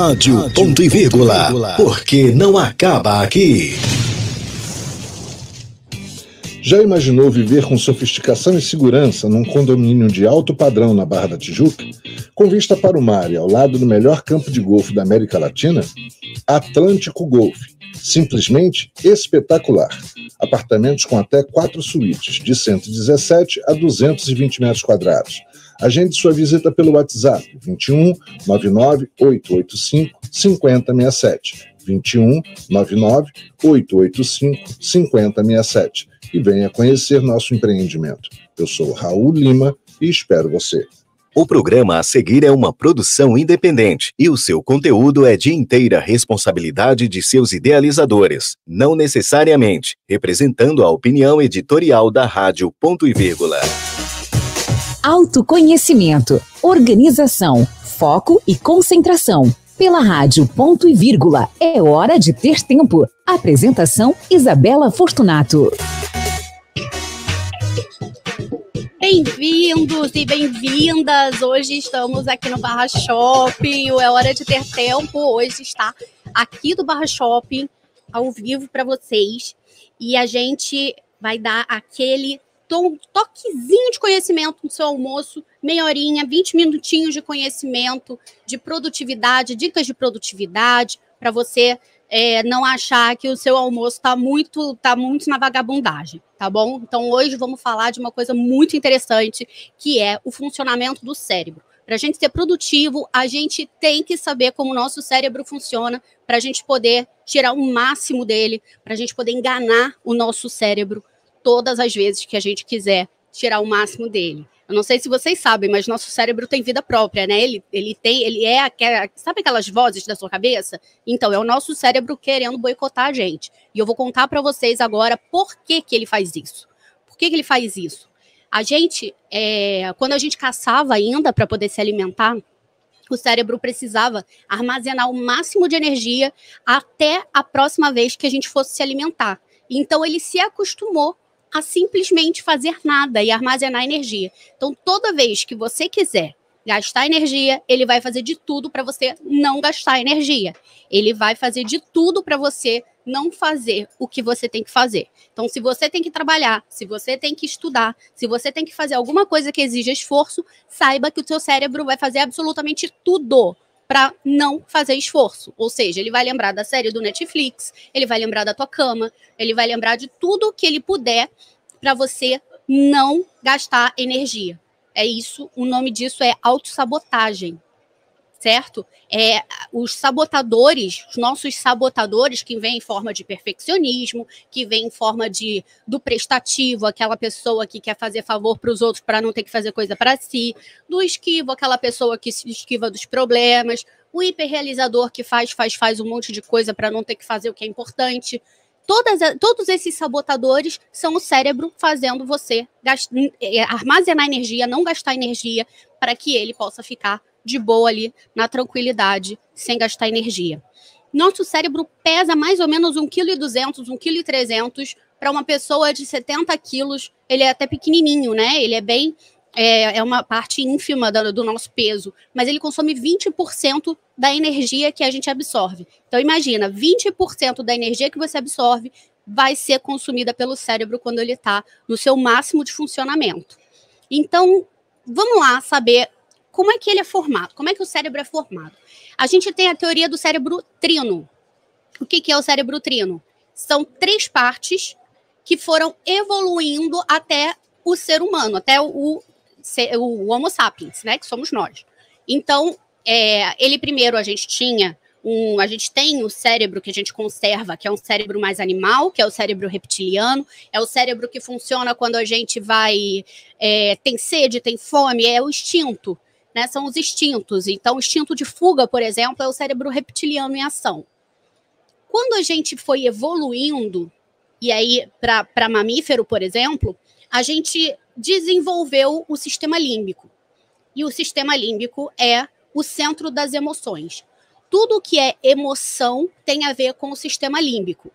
Rádio Ponto e Vírgula, porque não acaba aqui. Já imaginou viver com sofisticação e segurança num condomínio de alto padrão na Barra da Tijuca, com vista para o mar e ao lado do melhor campo de golfe da América Latina? Atlântico Golf. Simplesmente espetacular. Apartamentos com até 4 suítes, de 117 a 220 metros quadrados. Agende sua visita pelo WhatsApp 21 99 885 5067. 21 99 885 5067. E venha conhecer nosso empreendimento. Eu sou Raul Lima e espero você. O programa a seguir é uma produção independente e o seu conteúdo é de inteira responsabilidade de seus idealizadores, não necessariamente representando a opinião editorial da Rádio Ponto e Vírgula. Autoconhecimento, organização, foco e concentração. Pela Rádio Ponto e Vírgula, é hora de ter tempo. Apresentação, Isabela Fortunato. Bem-vindos e bem-vindas! Hoje estamos aqui no Barra Shopping, é hora de ter tempo. Hoje está aqui do Barra Shopping, ao vivo para vocês. E a gente vai dar aquele toquezinho de conhecimento no seu almoço, meia horinha, 20 minutinhos de conhecimento, de produtividade, dicas de produtividade, para você não achar que o seu almoço tá muito na vagabundagem, tá bom? Então hoje vamos falar de uma coisa muito interessante, que é o funcionamento do cérebro. Para a gente ser produtivo, a gente tem que saber como o nosso cérebro funciona, para a gente poder tirar o máximo dele, para a gente poder enganar o nosso cérebro todas as vezes que a gente quiser tirar o máximo dele. Eu não sei se vocês sabem, mas nosso cérebro tem vida própria, né? Sabe aquelas vozes da sua cabeça? Então, é o nosso cérebro querendo boicotar a gente. E eu vou contar para vocês agora por que ele faz isso. Por que ele faz isso? A gente, quando a gente caçava ainda para poder se alimentar, o cérebro precisava armazenar o máximo de energia até a próxima vez que a gente fosse se alimentar. Então, ele se acostumou a simplesmente fazer nada e armazenar energia. Então, toda vez que você quiser gastar energia, ele vai fazer de tudo para você não gastar energia. Ele vai fazer de tudo para você não fazer o que você tem que fazer. Então, se você tem que trabalhar, se você tem que estudar, se você tem que fazer alguma coisa que exija esforço, saiba que o seu cérebro vai fazer absolutamente tudo para não fazer esforço. Ou seja, ele vai lembrar da série do Netflix, ele vai lembrar da tua cama, ele vai lembrar de tudo que ele puder para você não gastar energia. É isso, o nome disso é autossabotagem, certo? Os sabotadores, os nossos sabotadores, que vêm em forma de perfeccionismo, que vêm em forma do prestativo, aquela pessoa que quer fazer favor para os outros para não ter que fazer coisa para si, do esquivo, aquela pessoa que se esquiva dos problemas, o hiperrealizador que faz um monte de coisa para não ter que fazer o que é importante. Todos esses sabotadores são o cérebro fazendo você armazenar energia, não gastar energia, para que ele possa ficar de boa ali, na tranquilidade, sem gastar energia. Nosso cérebro pesa mais ou menos 1,2 kg, 1,3 kg. Para uma pessoa de 70 quilos, ele é até pequenininho, né? Ele é uma parte ínfima do nosso peso, mas ele consome 20% da energia que a gente absorve. Então, imagina, 20% da energia que você absorve vai ser consumida pelo cérebro quando ele está no seu máximo de funcionamento. Então, vamos lá saber como é que ele é formado, como é que o cérebro é formado. A gente tem a teoria do cérebro trino. O que é o cérebro trino? São 3 partes que foram evoluindo até o ser humano, até o Homo sapiens, né, que somos nós. Então, ele primeiro a gente tem o cérebro que a gente conserva, que é um cérebro mais animal, que é o cérebro reptiliano, é o cérebro que funciona quando a gente tem sede, tem fome, é o instinto, né, são os instintos. Então, o instinto de fuga, por exemplo, é o cérebro reptiliano em ação. Quando a gente foi evoluindo, e aí para mamífero, por exemplo, a gente desenvolveu o sistema límbico. E o sistema límbico é o centro das emoções. Tudo que é emoção tem a ver com o sistema límbico,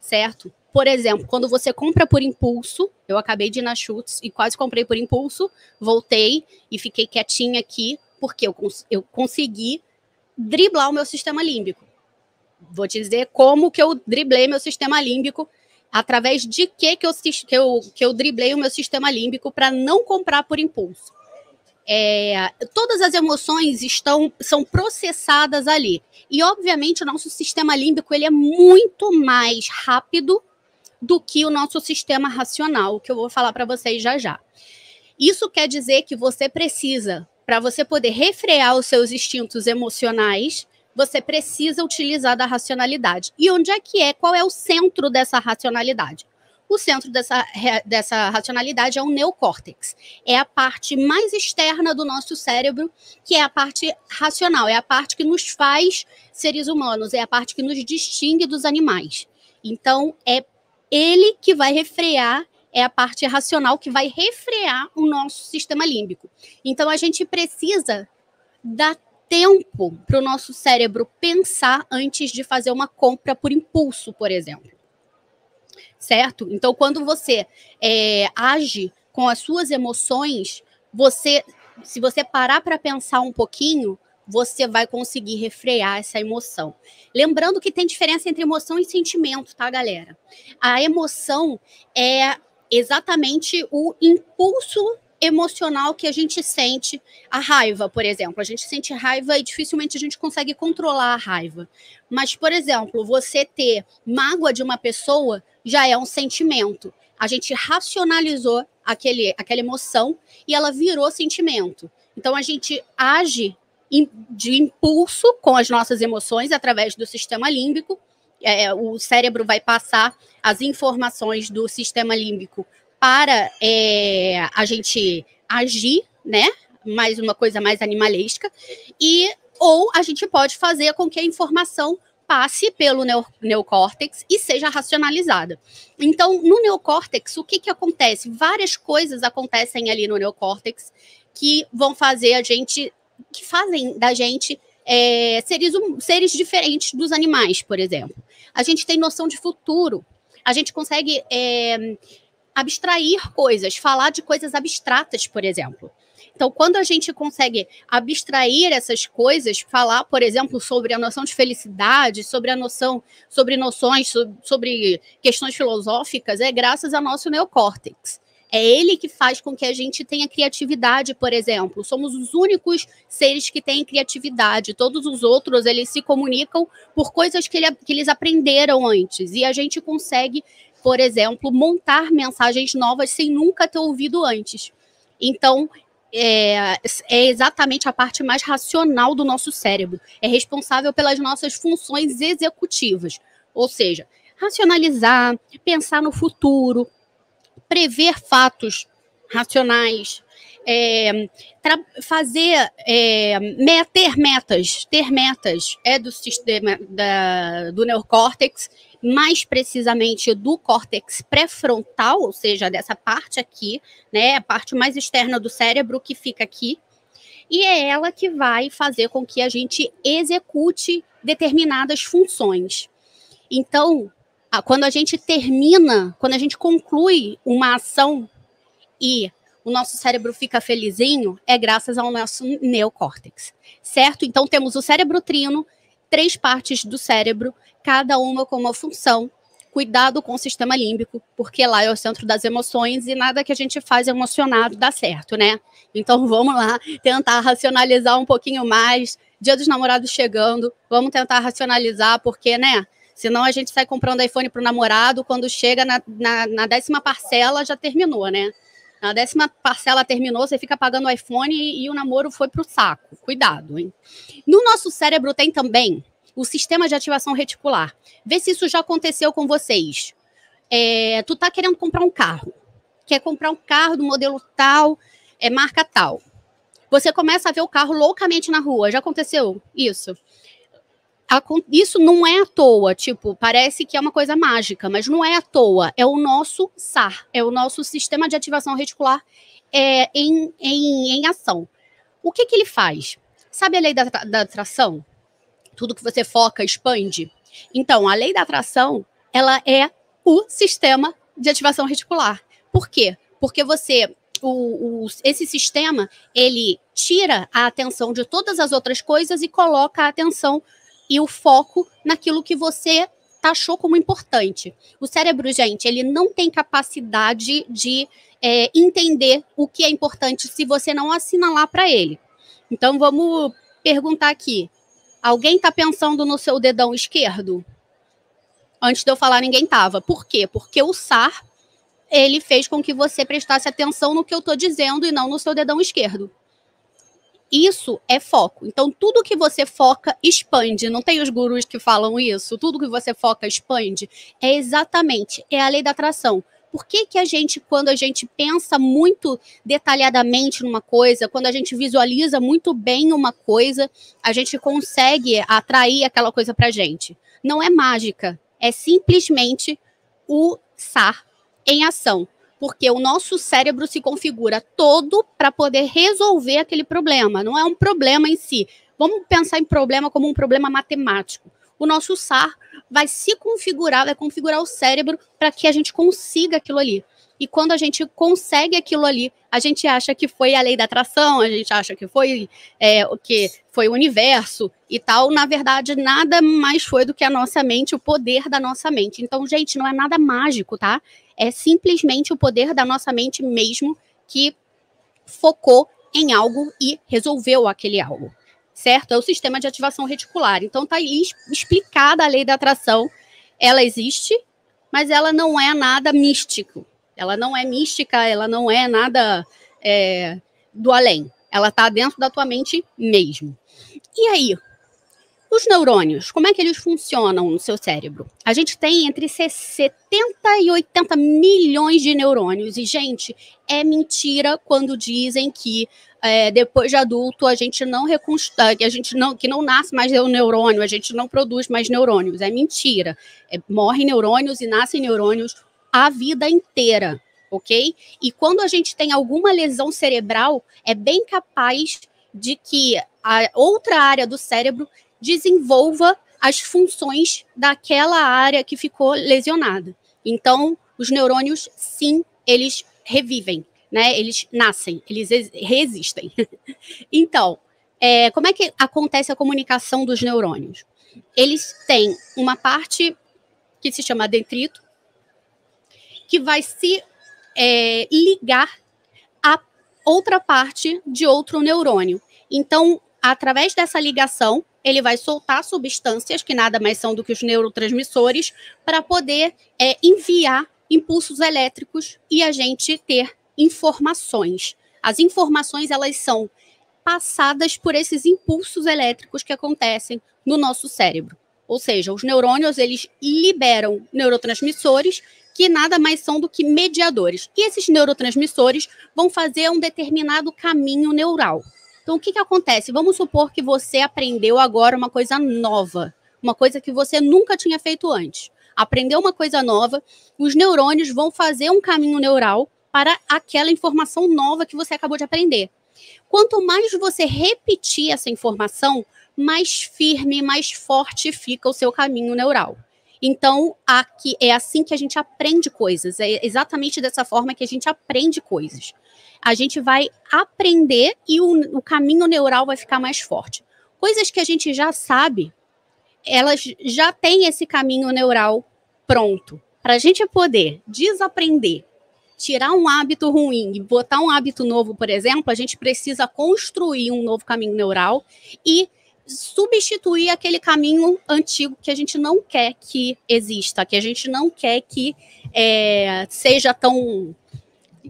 certo? Por exemplo, quando você compra por impulso, eu acabei de ir na Schutz e quase comprei por impulso, voltei e fiquei quietinha aqui, porque eu consegui driblar o meu sistema límbico. Vou te dizer como que eu driblei meu sistema límbico, através de que eu driblei o meu sistema límbico para não comprar por impulso. Todas as emoções são processadas ali. E, obviamente, o nosso sistema límbico ele é muito mais rápido do que o nosso sistema racional, que eu vou falar para vocês já já. Isso quer dizer que você precisa, para você poder refrear os seus instintos emocionais, você precisa utilizar da racionalidade. E onde é que é? Qual é o centro dessa racionalidade? O centro dessa racionalidade é o neocórtex. É a parte mais externa do nosso cérebro, que é a parte racional, é a parte que nos faz seres humanos, é a parte que nos distingue dos animais. Então, é ele que vai refrear, é a parte racional que vai refrear o nosso sistema límbico. Então, a gente precisa dar tempo para o nosso cérebro pensar antes de fazer uma compra por impulso, por exemplo. Certo? Então, quando você age com as suas emoções, se você parar para pensar um pouquinho, você vai conseguir refrear essa emoção. Lembrando que tem diferença entre emoção e sentimento, tá, galera? A emoção é exatamente o impulso emocional que a gente sente. A raiva, por exemplo. A gente sente raiva e dificilmente a gente consegue controlar a raiva. Mas, por exemplo, você ter mágoa de uma pessoa já é um sentimento. A gente racionalizou aquela emoção e ela virou sentimento. Então, a gente age de impulso com as nossas emoções através do sistema límbico. O cérebro vai passar as informações do sistema límbico para a gente agir, né? Mais uma coisa mais animalesca. Ou a gente pode fazer com que a informação passe pelo neocórtex e seja racionalizada. Então, no neocórtex, o que acontece? Várias coisas acontecem ali no neocórtex que vão fazer que fazem da gente seres diferentes dos animais, por exemplo. A gente tem noção de futuro, a gente consegue abstrair coisas, falar de coisas abstratas, por exemplo. Então, quando a gente consegue abstrair essas coisas, falar, por exemplo, sobre a noção de felicidade, sobre noções, sobre questões filosóficas, é graças ao nosso neocórtex. É ele que faz com que a gente tenha criatividade, por exemplo. Somos os únicos seres que têm criatividade. Todos os outros, eles se comunicam por coisas que eles aprenderam antes. E a gente consegue, por exemplo, montar mensagens novas sem nunca ter ouvido antes. Então, é exatamente a parte mais racional do nosso cérebro. É responsável pelas nossas funções executivas. Ou seja, racionalizar, pensar no futuro, prever fatos racionais, ter metas do sistema do neocórtex, mais precisamente do córtex pré-frontal, ou seja, dessa parte aqui, né, a parte mais externa do cérebro que fica aqui, e é ela que vai fazer com que a gente execute determinadas funções. Então, quando a gente conclui uma ação e o nosso cérebro fica felizinho, é graças ao nosso neocórtex, certo? Então, temos o cérebro trino, 3 partes do cérebro, cada uma com uma função. Cuidado com o sistema límbico, porque lá é o centro das emoções e nada que a gente faz emocionado dá certo, né? Então, vamos lá tentar racionalizar um pouquinho mais. Dia dos Namorados chegando, vamos tentar racionalizar, porque, né? Senão a gente sai comprando iPhone para o namorado, quando chega na 10ª parcela já terminou, né? Na 10ª parcela terminou, você fica pagando o iPhone e o namoro foi para o saco. Cuidado, hein? No nosso cérebro tem também o sistema de ativação reticular. Vê se isso já aconteceu com vocês. Tu tá querendo comprar um carro. Quer comprar um carro do modelo tal, marca tal. Você começa a ver o carro loucamente na rua. Já aconteceu isso? Isso não é à toa, tipo, parece que é uma coisa mágica, mas não é à toa, é o nosso SAR, é o nosso sistema de ativação reticular em ação. O que ele faz? Sabe a lei da atração? Tudo que você foca, expande? Então, a lei da atração, ela é o sistema de ativação reticular. Por quê? Porque você esse sistema, ele tira a atenção de todas as outras coisas e coloca a atenção e o foco naquilo que você taxou como importante. O cérebro, gente, ele não tem capacidade de entender o que é importante se você não assinalar para ele. Então, vamos perguntar aqui. Alguém está pensando no seu dedão esquerdo? Antes de eu falar, ninguém estava. Por quê? Porque o SAR, ele fez com que você prestasse atenção no que eu estou dizendo e não no seu dedão esquerdo. Isso é foco. Então, tudo que você foca, expande. Não tem os gurus que falam isso? Tudo que você foca, expande. É exatamente, é a lei da atração. Por que que a gente, quando a gente pensa muito detalhadamente numa coisa, quando a gente visualiza muito bem uma coisa, a gente consegue atrair aquela coisa pra gente? Não é mágica, é simplesmente o SAR em ação. Porque o nosso cérebro se configura todo para poder resolver aquele problema. Não é um problema em si. Vamos pensar em problema como um problema matemático. O nosso SAR vai se configurar, vai configurar o cérebro para que a gente consiga aquilo ali. E quando a gente consegue aquilo ali, a gente acha que foi a lei da atração, a gente acha que foi o universo e tal. Na verdade, nada mais foi do que a nossa mente, o poder da nossa mente. Então, gente, não é nada mágico, tá? É simplesmente o poder da nossa mente mesmo que focou em algo e resolveu aquele algo, certo? É o sistema de ativação reticular. Então, tá aí explicada a lei da atração. Ela existe, mas ela não é nada místico. Ela não é mística, ela não é nada do além. Ela tá dentro da tua mente mesmo. E aí, os neurônios, como é que eles funcionam no seu cérebro? A gente tem entre 70 e 80 milhões de neurônios. E, gente, é mentira quando dizem que depois de adulto a gente não reconstrói, que não nasce mais neurônio, a gente não produz mais neurônios. É mentira. Morrem neurônios e nascem neurônios a vida inteira, ok? E quando a gente tem alguma lesão cerebral, é bem capaz de que a outra área do cérebro desenvolva as funções daquela área que ficou lesionada. Então, os neurônios, sim, eles revivem, né? Eles nascem, eles resistem. Então, como é que acontece a comunicação dos neurônios? Eles têm uma parte que se chama dendrito, que vai se ligar a outra parte de outro neurônio. Então, através dessa ligação, ele vai soltar substâncias, que nada mais são do que os neurotransmissores, para poder enviar impulsos elétricos e a gente ter informações. As informações, elas são passadas por esses impulsos elétricos que acontecem no nosso cérebro. Ou seja, os neurônios, eles liberam neurotransmissores que nada mais são do que mediadores. E esses neurotransmissores vão fazer um determinado caminho neural. Então, o que acontece? Vamos supor que você aprendeu agora uma coisa nova, uma coisa que você nunca tinha feito antes. Aprendeu uma coisa nova, os neurônios vão fazer um caminho neural para aquela informação nova que você acabou de aprender. Quanto mais você repetir essa informação, mais firme, mais forte fica o seu caminho neural. Então, aqui é assim que a gente aprende coisas, é exatamente dessa forma que a gente aprende coisas. A gente vai aprender e o caminho neural vai ficar mais forte. Coisas que a gente já sabe, elas já têm esse caminho neural pronto. Para a gente poder desaprender, tirar um hábito ruim e botar um hábito novo, por exemplo, a gente precisa construir um novo caminho neural e substituir aquele caminho antigo que a gente não quer que exista, que a gente não quer que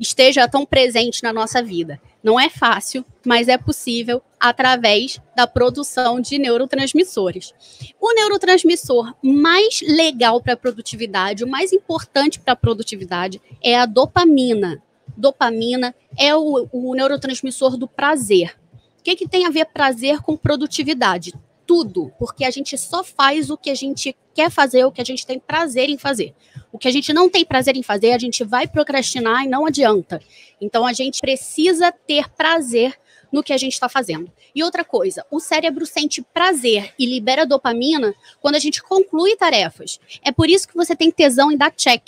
esteja tão presente na nossa vida. Não é fácil, mas é possível através da produção de neurotransmissores. O neurotransmissor mais legal para a produtividade, o mais importante para a produtividade, é a dopamina. Dopamina é o neurotransmissor do prazer. O que tem a ver prazer com produtividade? Tudo, porque a gente só faz o que a gente quer fazer, o que a gente tem prazer em fazer. O que a gente não tem prazer em fazer, a gente vai procrastinar e não adianta. Então, a gente precisa ter prazer no que a gente está fazendo. E outra coisa, o cérebro sente prazer e libera dopamina quando a gente conclui tarefas. É por isso que você tem tesão em dar check.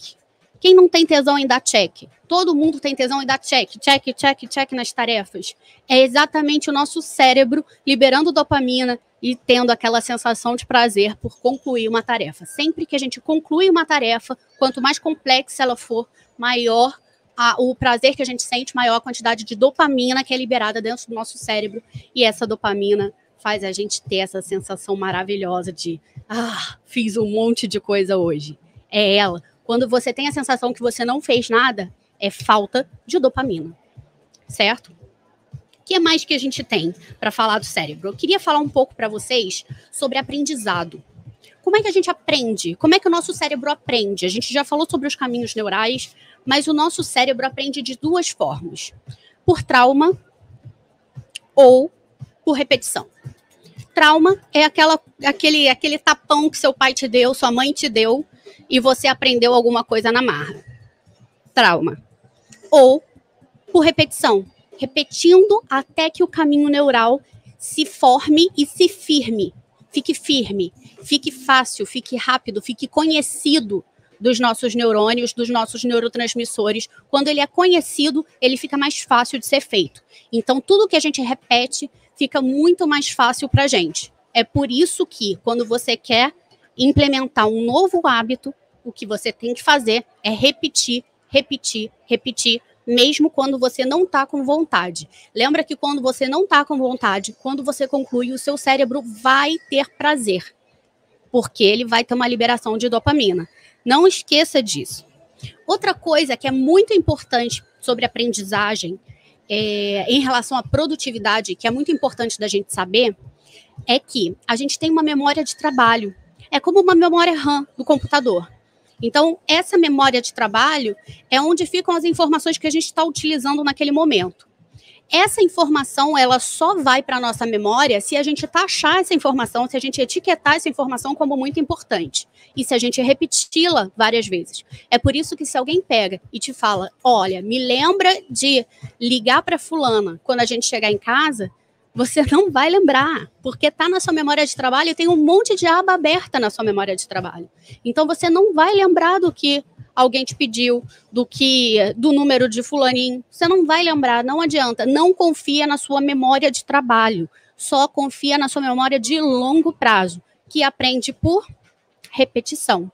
Quem não tem tesão em dar check? Todo mundo tem tesão em dar check, check, check, check nas tarefas. É exatamente o nosso cérebro liberando dopamina e tendo aquela sensação de prazer por concluir uma tarefa. Sempre que a gente conclui uma tarefa, quanto mais complexa ela for, maior o prazer que a gente sente, maior a quantidade de dopamina que é liberada dentro do nosso cérebro. E essa dopamina faz a gente ter essa sensação maravilhosa de fiz um monte de coisa hoje. É ela. Quando você tem a sensação que você não fez nada, é falta de dopamina, certo? O que mais que a gente tem para falar do cérebro? Eu queria falar um pouco para vocês sobre aprendizado. Como é que a gente aprende? Como é que o nosso cérebro aprende? A gente já falou sobre os caminhos neurais, mas o nosso cérebro aprende de duas formas. Por trauma ou por repetição. Trauma é aquele tapão que seu pai te deu, sua mãe te deu, e você aprendeu alguma coisa na marra. Trauma. Ou por repetição. Repetindo até que o caminho neural se forme e se firme. Fique firme, fique fácil, fique rápido, fique conhecido dos nossos neurônios, dos nossos neurotransmissores. Quando ele é conhecido, ele fica mais fácil de ser feito. Então, tudo que a gente repete fica muito mais fácil para a gente. É por isso que, quando você quer implementar um novo hábito, o que você tem que fazer é repetir, repetir, repetir, mesmo quando você não está com vontade. Lembra que quando você não está com vontade, quando você conclui, o seu cérebro vai ter prazer, porque ele vai ter uma liberação de dopamina. Não esqueça disso. Outra coisa que é muito importante sobre aprendizagem, em relação à produtividade, que é muito importante da gente saber, é que a gente tem uma memória de trabalho. É como uma memória RAM do computador. Então, essa memória de trabalho é onde ficam as informações que a gente está utilizando naquele momento. Essa informação, ela só vai para a nossa memória se a gente taxar essa informação, se a gente etiquetar essa informação como muito importante. E se a gente repeti-la várias vezes. É por isso que se alguém pega e te fala, olha, me lembra de ligar para fulana quando a gente chegar em casa, você não vai lembrar, porque está na sua memória de trabalho e tem um monte de aba aberta na sua memória de trabalho. Então, você não vai lembrar do que alguém te pediu, do número de fulaninho. Você não vai lembrar, não adianta. Não confia na sua memória de trabalho. Só confia na sua memória de longo prazo, que aprende por repetição.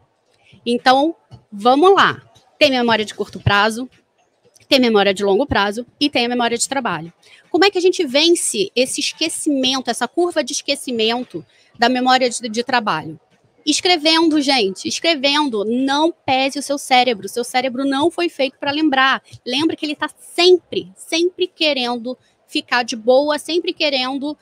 Então, vamos lá. Tem memória de curto prazo, tem memória de longo prazo e tem a memória de trabalho. Como é que a gente vence esse esquecimento, essa curva de esquecimento da memória de trabalho? Escrevendo, gente, escrevendo. Não pese o seu cérebro. Seu cérebro não foi feito para lembrar. Lembra que ele está sempre querendo ficar de boa, sempre querendo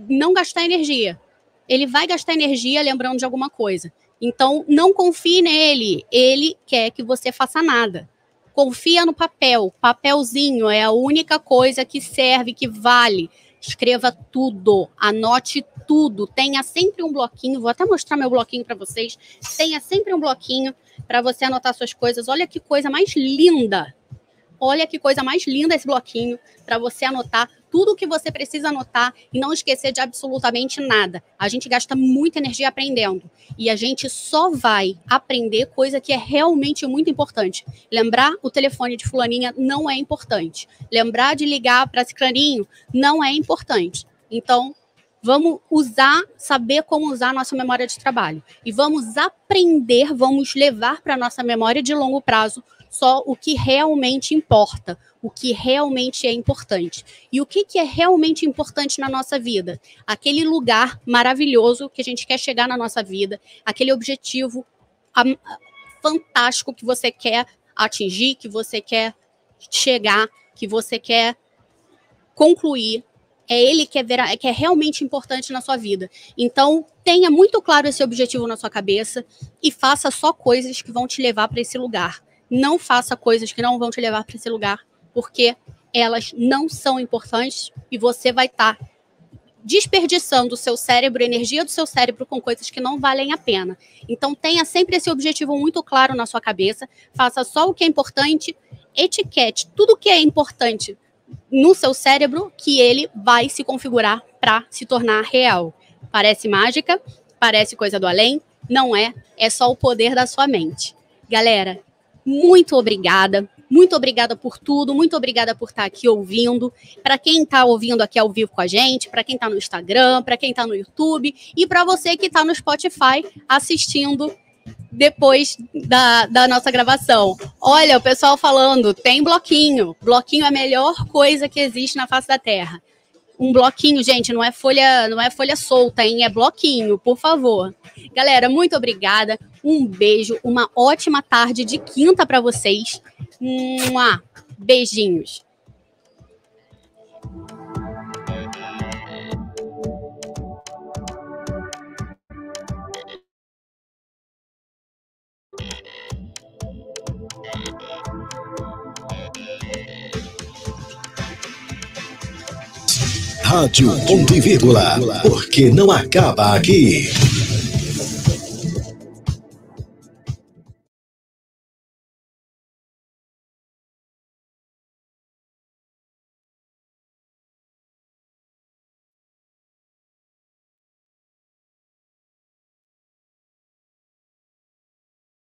não gastar energia. Ele vai gastar energia lembrando de alguma coisa. Então, não confie nele. Ele quer que você faça nada. Confia no papel. Papelzinho é a única coisa que serve, que vale. Escreva tudo, anote tudo. Tenha sempre um bloquinho. Vou até mostrar meu bloquinho para vocês. Tenha sempre um bloquinho para você anotar suas coisas. Olha que coisa mais linda. Olha que coisa mais linda esse bloquinho para você anotar tudo o que você precisa anotar e não esquecer de absolutamente nada. A gente gasta muita energia aprendendo e a gente só vai aprender coisa que é realmente muito importante. Lembrar o telefone de fulaninha não é importante. Lembrar de ligar para ciclaninho não é importante. Então, vamos saber como usar a nossa memória de trabalho. E vamos aprender, vamos levar para a nossa memória de longo prazo só o que realmente importa, o que realmente é importante. E o que é realmente importante na nossa vida? Aquele lugar maravilhoso que a gente quer chegar na nossa vida, aquele objetivo fantástico que você quer atingir, que você quer chegar, que você quer concluir. É ele que é realmente importante na sua vida. Então, tenha muito claro esse objetivo na sua cabeça e faça só coisas que vão te levar para esse lugar. Não faça coisas que não vão te levar para esse lugar, porque elas não são importantes e você vai estar desperdiçando o seu cérebro, a energia do seu cérebro com coisas que não valem a pena. Então, tenha sempre esse objetivo muito claro na sua cabeça, faça só o que é importante, etiquete tudo que é importante no seu cérebro, que ele vai se configurar para se tornar real. Parece mágica, parece coisa do além, não é, é só o poder da sua mente. Galera, muito obrigada. Muito obrigada por tudo, muito obrigada por estar aqui ouvindo. Para quem está ouvindo aqui ao vivo com a gente, para quem está no Instagram, para quem está no YouTube e para você que está no Spotify assistindo depois da nossa gravação. Olha, o pessoal falando, tem bloquinho. Bloquinho é a melhor coisa que existe na face da Terra. Um bloquinho, gente, não é folha solta, hein? É bloquinho, por favor. Galera, muito obrigada. Um beijo, uma ótima tarde de quinta para vocês. Beijinhos. Rádio Ponto e Vírgula, porque não acaba aqui.